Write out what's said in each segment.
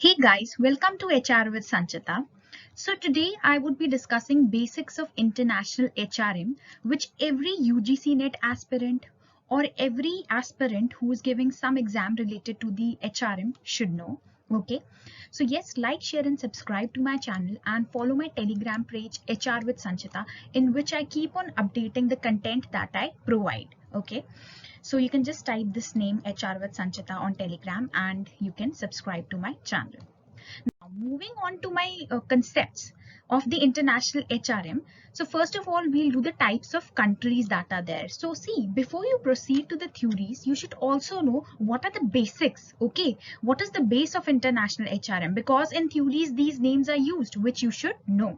Hey guys, welcome to HR with Sanchita. So today I would be discussing basics of international HRM, which every UGC net aspirant or every aspirant who is giving some exam related to the HRM should know. Okay, so yes, like, share, and subscribe to my channel and follow my Telegram page HR with Sanchita, in which I keep on updating the content that I provide. Okay, so you can just type this name HR with Sanchita on Telegram and you can subscribe to my channel. Now, moving on to my concepts of the international HRM. So first of all, we'll do the types of countries that are there. So see, before you proceed to the theories, you should also know what are the basics. Okay, what is the base of international HRM? Because in theories, these names are used, which you should know.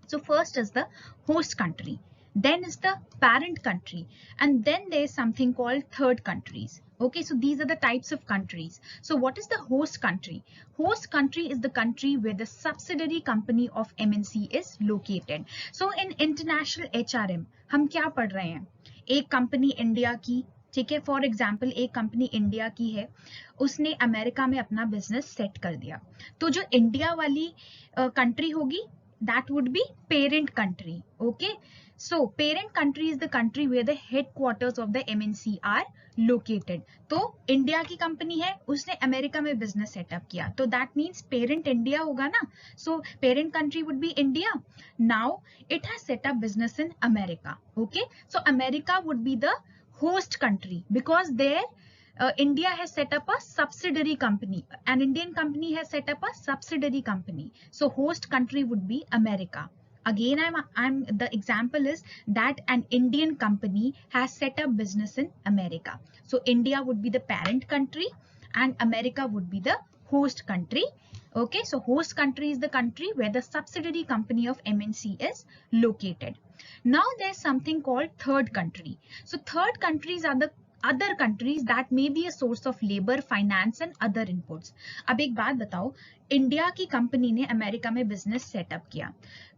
So first is the host country, then is the parent country, and then there is something called third countries. Okay, so these are the types of countries. So what is the host country? Host country is the country where the subsidiary company of MNC is located. So in international HRM, हम क्या पढ़ रहे हैं? एक company India की, ठीक है, for example एक कंपनी इंडिया की है, उसने अमेरिका में अपना बिजनेस सेट कर दिया, तो जो इंडिया वाली कंट्री होगी, that would be parent country. Okay, so parent country is the country where the headquarters of the MNC are located. तो इंडिया की कंपनी है, उसने अमेरिका में बिजनेस सेटअप किया, तो दैट मीन्स पेरेंट इंडिया होगा ना. So parent country would be India. Now it has set up business in America. Okay, so America would be the host country because there India has set up a subsidiary company. An Indian company has set up a subsidiary company. So host country would be America. Again, the example is that an Indian company has set up business in America. So India would be the parent country and America would be the host country. Okay, so host country is the country where the subsidiary company of MNC is located. Now there's something called third country. So third countries are the other countries that may be a source of labor, finance and other inputs. अब एक बात बताओ, India की company ने America में business setup किया.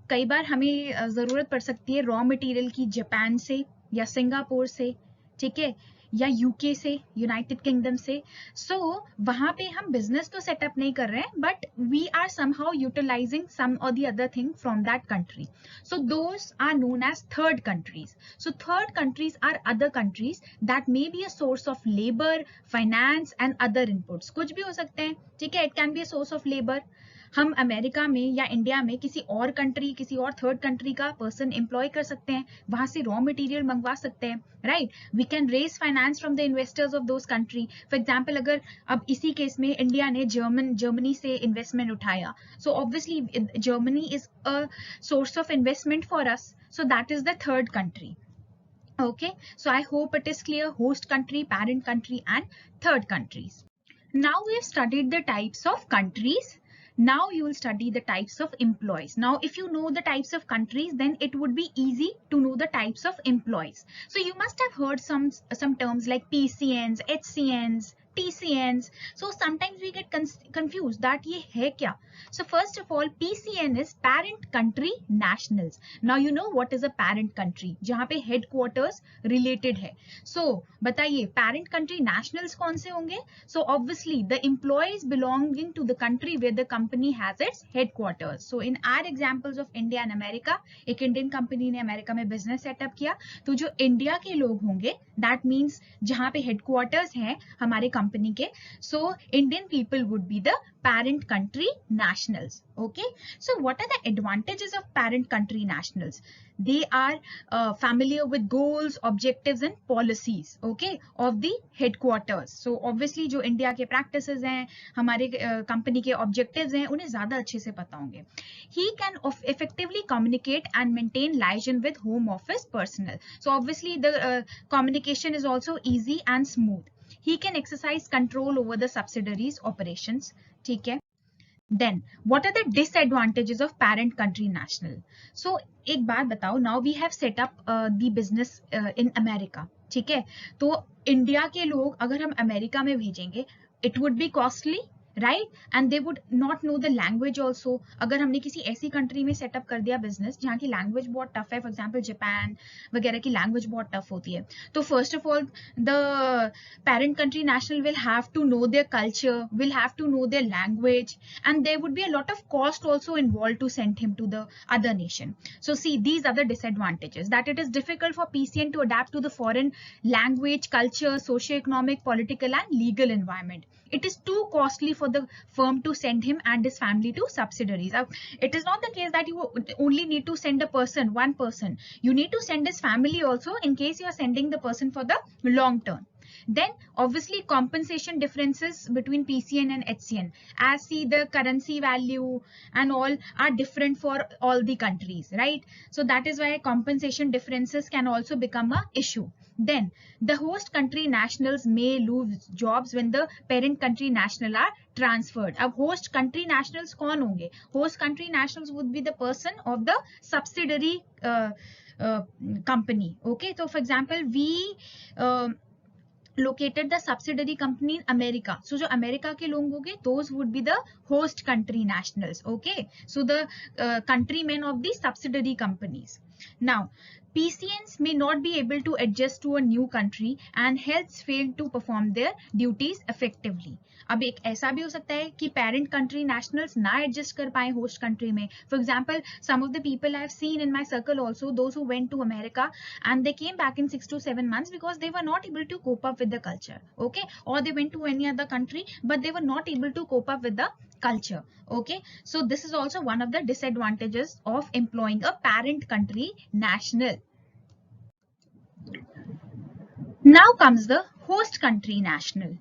कई बार हमें जरूरत पड़ सकती है रॉ मटेरियल की जापान से या सिंगापुर से, ठीक है, या यूके से, यूनाइटेड किंगडम से. सो वहां पे हम बिजनेस तो सेटअप नहीं कर रहे हैं, but we are somehow utilising some और the other thing from that country. So those are known as third countries. So third countries are other countries that may be a source of labor, finance and other inputs. कुछ भी हो सकते हैं, ठीक है, it can be a source of labor. हम America में या इंडिया में किसी और कंट्री, किसी और थर्ड कंट्री का पर्सन एम्प्लॉय कर सकते हैं, वहां से रॉ मटेरियल मंगवा सकते हैं, right. We can raise finance from the investors of those country. For example, अगर अब इसी केस में इंडिया ने जर्मनी से इन्वेस्टमेंट उठाया, so obviously Germany is a source of investment for us. So that is the third country. Okay, so I hope it is clear: host country, parent country and third countries. Now we have studied the types of countries. Now you will study the types of employees. Now if you know the types of countries, then it would be easy to know the types of employees. So you must have heard some terms like PCNs, HCNs, TCNs. So sometimes we get confused that ये है क्या. So first of all, PCN is parent country nationals. Now you know what is a parent country, जहाँ पे headquarters related है. So बताइए parent country nationals कौन से होंगे? So obviously the employees belonging to the country where the company has its headquarters. So in our examples of India and America, एक Indian company ने America में business setup किया, तो जो इंडिया के लोग होंगे, that means जहाँ पे हेडक्वार्टर्स हैं हमारे कंपनी के, so Indian people would be the parent country nationals. Okay, so what are the advantages of parent country nationals? They are familiar with goals, objectives and policies, okay, of the headquarters. So obviously जो India के practices हैं, हमारे company के objectives हैं, उन्हें ज़्यादा अच्छे से पता होंगे. He can effectively communicate and maintain liaison with home office personnel. So obviously the communication is also easy and smooth. He can exercise control over the subsidiaries operations. ठीक है. Then what are the disadvantages of parent country national? So एक बात बताओ, now we have set up the business in America. ठीक है, तो India के लोग अगर हम अमेरिका में भेजेंगे, it would be costly. Right, and they would not know the language also. अगर हमने किसी ऐसी कंट्री में सेटअप कर दिया बिजनेस जहाँ की लैंग्वेज बहुत टफ है, फॉर एग्जाम्पल जापान वगैरह की लैंग्वेज बहुत टफ होती है, तो first of all the parent country national will have to know their culture, will have to know their language, and there would be a lot of cost also involved to send him to the other nation. So see, these are the disadvantages, that it is difficult for PCN to adapt to the foreign language, culture, socio-economic, political and legal environment. It is too costly for the firm to send him and his family to subsidiaries. It is not the case that you only need to send a person, one person. You need to send his family also in case you are sending the person for the long term. Then obviously compensation differences between PCN and HCN, as see the currency value and all are different for all the countries, right? So that is why compensation differences can also become a issue. Then the host country nationals may lose jobs when the parent country national are transferred. अब host country nationals कौन होंगे? Host country nationals would be the person of the subsidiary company. Okay, so for example, we located the subsidiary company in America. So जो America के लोग होंगे, those would be the host country nationals. Okay, so the countrymen of the subsidiary companies. Now PCNs may not be able to adjust to a new country and hence fail to perform their duties effectively. अब एक ऐसा भी हो सकता है कि parent country nationals ना adjust कर पाए होस्ट कंट्री में. For example, some of the people I have seen in my circle also, those who went to America and they came back in 6 to 7 months because they were not able to cope up with the culture. Okay, or they went to any other country but they were not able to cope up with the culture. Okay, so this is also one of the disadvantages of employing a parent country national. Now comes the host country national.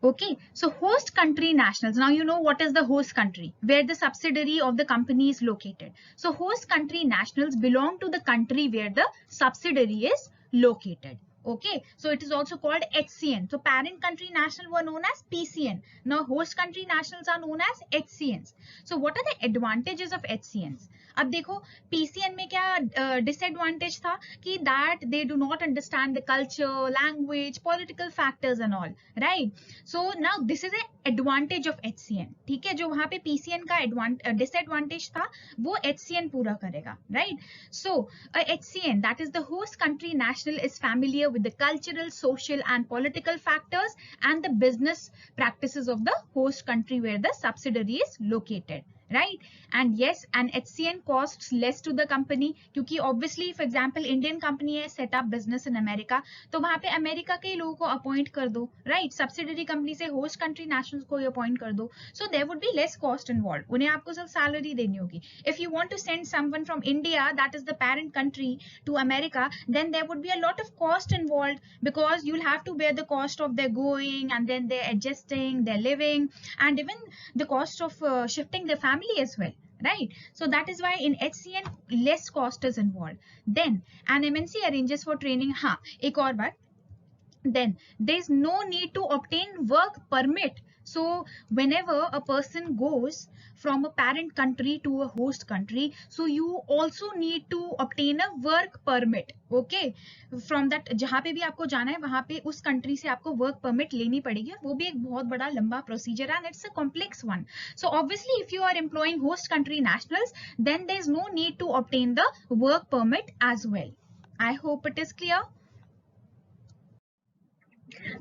Okay, so host country nationals, now you know what is the host country, where the subsidiary of the company is located. So host country nationals belong to the country where the subsidiary is located. Okay, so it is also called HCN. So parent country national were known as PCN. Now host country nationals are known as HCNs. So what are the advantages of HCNs? अब देखो PCN में क्या disadvantage था कि that they do not understand the culture, language, political factors and all, right? So now this is an advantage of HCN. ठीक है, जो वहाँ पे PCN का disadvantage था वो HCN पूरा करेगा, right? So a HCN, that is the host country national, is familiar with the cultural, social and political factors and the business practices of the host country where the subsidiary is located. Right, and yes, an HCN costs less to the company क्योंकि obviously for example Indian company है set up business in America, तो वहाँ पे America के लोगों को appoint कर दो, right? subsidiary company से host country nationals को अपॉइंट कर दो, so there would be less cost involved. उन्हें आपको सिर्फ सैलरी देनी होगी. If you want to send someone from India, that is the parent country, to America, then there would be a lot of cost involved because you'll have to bear the cost of their going and then their adjusting, their living, and even the cost of shifting their family as well, right? So that is why in HCN less cost is involved. Then an MNC arranges for training. हाँ, एक और बात, then there is no need to obtain work permit. So whenever a person goes from a parent country to a host country, so you also need to obtain a work permit. Okay, from that जहाँ पे भी आपको जाना है वहाँ पे उस country से आपको work permit लेनी पड़ेगी, वो भी एक बहुत बड़ा लंबा procedure and it's a complex one. So obviously if you are employing host country nationals, then there is no need to obtain the work permit as well. I hope it is clear.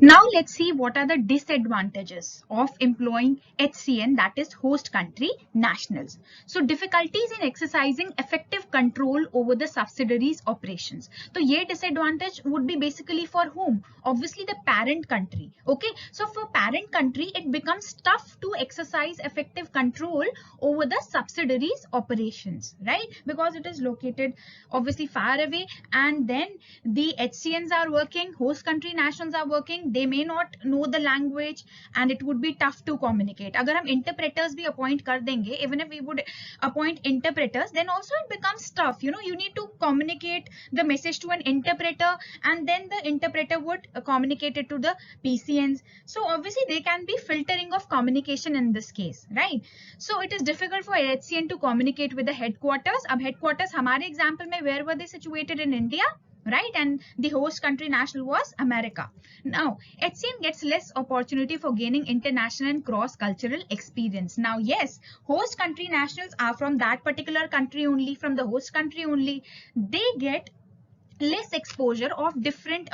Now let's see what are the disadvantages of employing HCN, that is host country nationals. So difficulties in exercising effective control over the subsidiaries operations. So ये disadvantage would be basically for whom? Obviously the parent country. Okay, so for parent country it becomes tough to exercise effective control over the subsidiaries operations, right? Because it is located obviously far away and then the HCNs are working, host country nationals are working, they may not know the language and it would be tough to communicate. अगर हम interpreters भी appoint कर देंगे, even if we would appoint interpreters, then also it becomes tough. You know, you need to communicate the message to an interpreter and then the interpreter would communicate it to the PCNs. So obviously there can be filtering of communication in this case, right? So it is difficult for HCN to communicate with the headquarters. अब headquarters हमारे example में where were they situated in India? right? And the host country national was America. Now, HCN gets less opportunity for gaining international and cross-cultural experience. Now, yes, host country nationals are from that particular country only, from the host country only. They get less exposure of different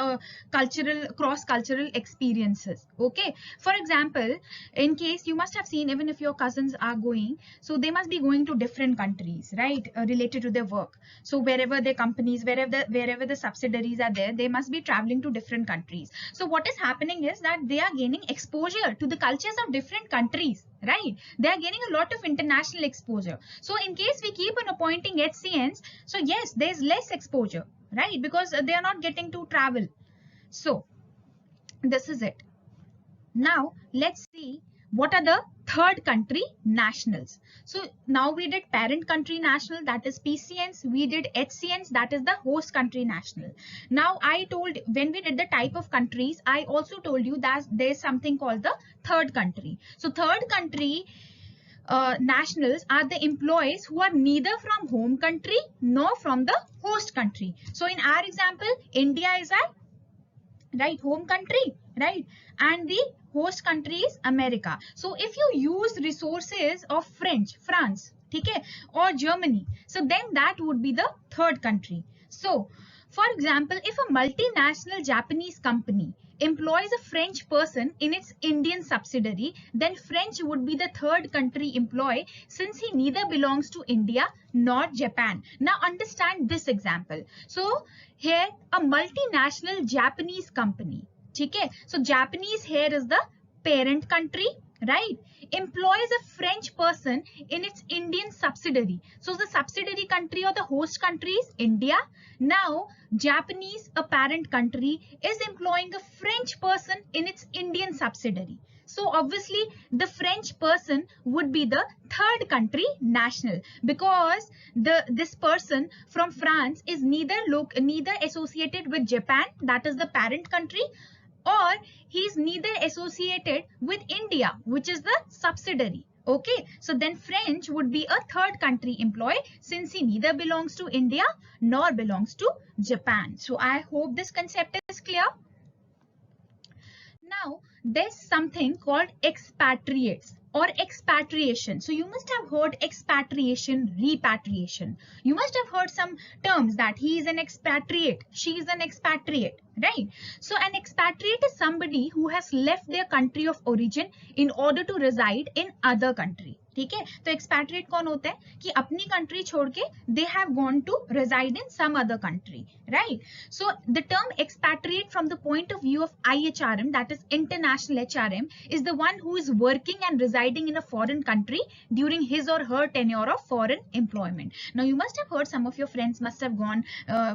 cross-cultural experiences. Okay, for example, in case you must have seen, even if your cousins are going, so they must be going to different countries, right, related to their work. So wherever their companies, wherever the subsidiaries are there, they must be traveling to different countries. So what is happening is that they are gaining exposure to the cultures of different countries, right? They are gaining a lot of international exposure. So in case we keep on appointing HCNs, so yes, there's less exposure, right? Because they are not getting to travel. So this is it. Now let's see what are the third country nationals. So now we did parent country national, that is PCNs. We did HCNs, that is the host country national. Now I told, when we did the type of countries, I also told you that there's something called the third country. So third country nationals are the employees who are neither from home country nor from the host country. So in our example, India is our right home country, right? And the host country is America. So if you use resources of France, okay, or Germany, so then that would be the third country. So for example, if a multinational Japanese company employs a French person in its Indian subsidiary, then French would be the third country employee, since he neither belongs to India nor Japan. Now understand this example. So here a multinational Japanese company, okay, so Japanese here is the parent country, right, employs a French person in its Indian subsidiary. So the subsidiary country or the host country is India. Now Japanese, a parent country, is employing a French person in its Indian subsidiary. So obviously the French person would be the third country national, because this person from France is neither associated with Japan, that is the parent country, or he is neither associated with India, which is the subsidiary. Okay, so then French would be a third country employee, since he neither belongs to India nor belongs to Japan. So I hope this concept is clear. Now, there's something called expatriates or expatriation. So you must have heard expatriation, repatriation. You must have heard some terms that he is an expatriate, she is an expatriate, right? So an expatriate is somebody who has left their country of origin in order to reside in other country. ठीक है, तो expatriate कौन होता है कि अपनी country छोड़ के they have gone to reside in some other country, right? So the term expatriate from the point of view of IHRM, that is international HRM, is the one who is working and residing in a foreign country during his or her tenure of foreign employment. Now you must have heard, some of your friends must have gone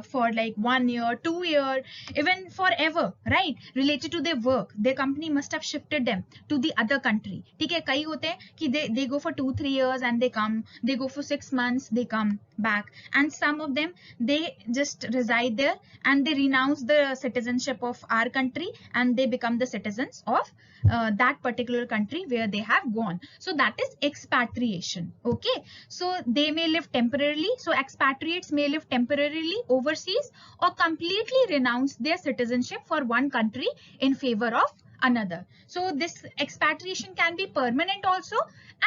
for like 1 year, 2 year, even forever, right, related to their work. Their company must have shifted them to the other country. ठीक है, कई होते हैं कि they go for 2-3 years and they come, they go for 6 months, they come back, and some of them they just reside there and they renounce the citizenship of our country and they become the citizens of that particular country where they have gone. So that is expatriation. Okay, so they may live temporarily, so expatriates may live temporarily overseas or completely renounce their citizenship for one country in favor of another. So this expatriation can be permanent also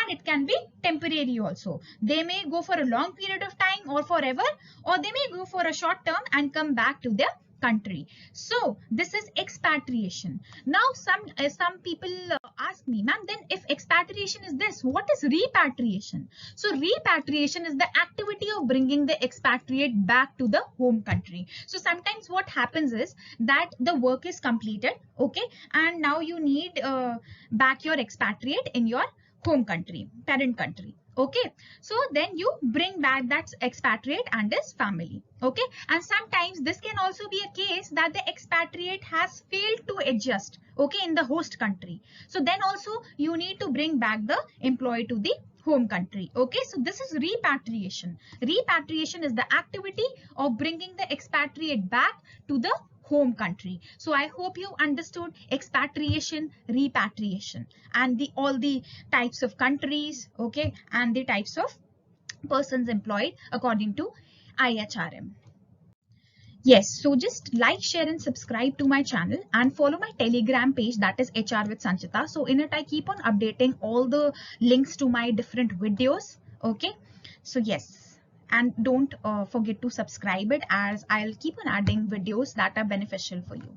and it can be temporary also. They may go for a long period of time or forever, or they may go for a short term and come back to their country. So this is expatriation. Now some people ask me, ma'am, then if expatriation is this, what is repatriation? So repatriation is the activity of bringing the expatriate back to the home country. So sometimes what happens is that the work is completed, okay, and now you need back your expatriate in your home country, parent country. Okay, so then you bring back that expatriate and his family. Okay, and sometimes this can also be a case that the expatriate has failed to adjust, okay, in the host country. So then also you need to bring back the employee to the home country. Okay, so this is repatriation. Repatriation is the activity of bringing the expatriate back to the home country. So I hope you understood expatriation, repatriation, and all the types of countries, okay, and the types of persons employed according to IHRM. Yes, so just like, share and subscribe to my channel and follow my Telegram page, that is HR with Sanchita. So in it, I keep on updating all the links to my different videos. Okay, so yes, and don't forget to subscribe it, as I'll keep on adding videos that are beneficial for you.